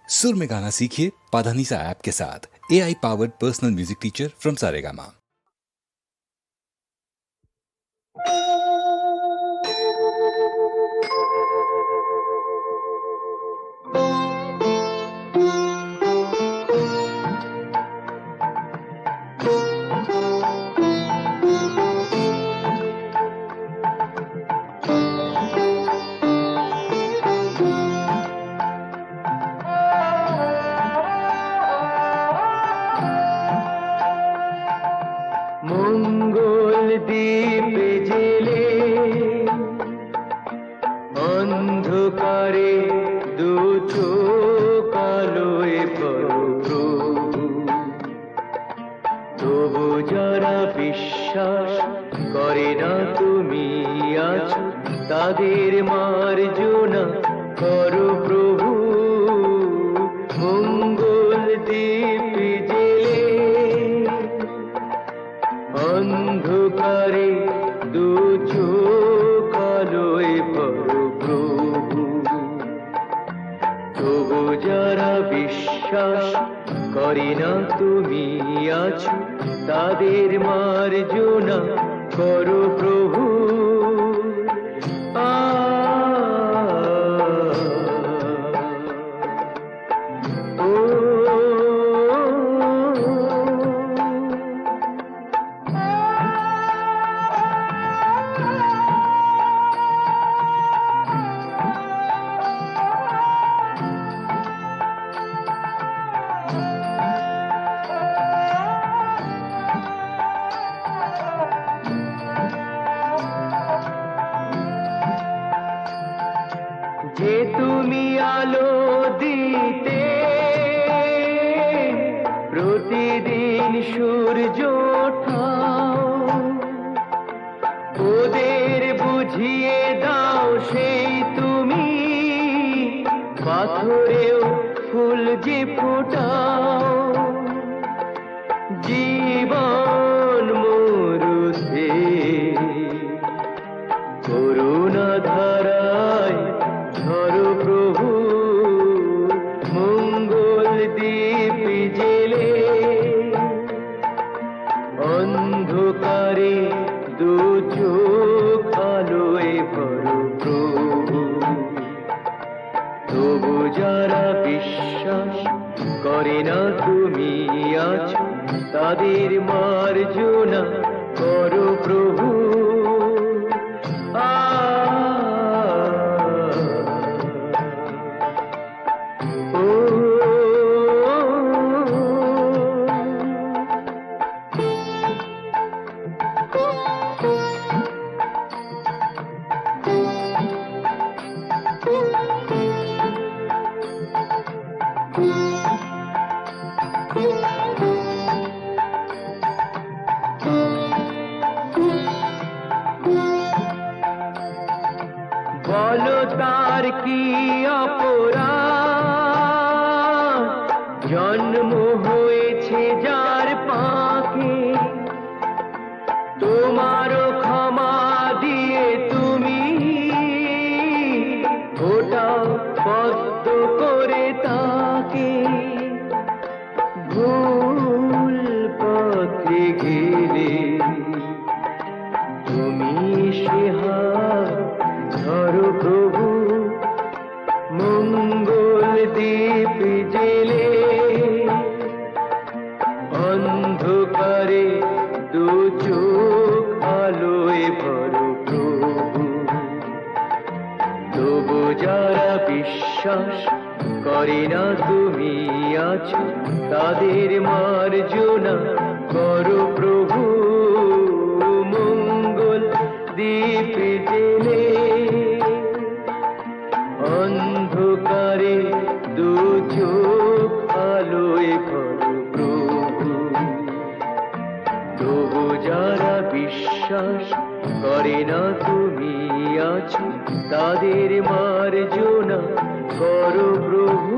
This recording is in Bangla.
सुर में गाना सीखिए पाधानीसा ऐप के साथ। AI powered personal music teacher from Saregama. মঙ্গল দ্বীপ জেলে অন্ধকারে দু চোখ আলোয় প্রভু, তবু যারা বিশ্বাস করে না তুমি আছো, তাদের মার্জনা করো প্রভু। মঙ্গল দ্বীপ জেলে অন্ধকারে দু চোখ আলোয় প্রভু, তবু যারা বিশ্বাস করে না তুমি আছো, তাদের মার্জনা করো প্রভু। যে তুমি আলো দিতে প্রতিদিন সূর্য ওঠাও, ওদের বুঝিয়ে দাও সেই তুমি পাথরেও ফুল যে ফোটাও। জীবন মরুতে করুণা ধারায় ধরো প্রভু। মঙ্গল দ্বীপ জেলে অন্ধকারে দু চোখ আলোয় ভরো প্রভু, তবু যারা বিশ্বাস করে না তুমি আছো, তাদের মার্জনা করো প্রভু। বলো তার কি অপরাধ, জন্ম হয়েছে যার পাকে, তোমারও ক্ষমা দিয়ে তুমি ওটাও পদ্ম করে তাকে। ভুল পথে গেলে তুমি সে হাত ধরো প্রভু। মঙ্গল দ্বীপ জেলে অন্ধকারে দু চোখ আলোয় ভরো প্রভু, তবু যারা বিশ্বাস করে না তুমি আছো, তাদের মার্জনা করো প্রভু। মঙ্গল দ্বীপ জেলে অন্ধকারে দু চোখ আলোয় ভরো প্রভু, তবু যারা বিশ্বাস করে না তুমি আছো, তাদের মার্জনা করো প্রভু।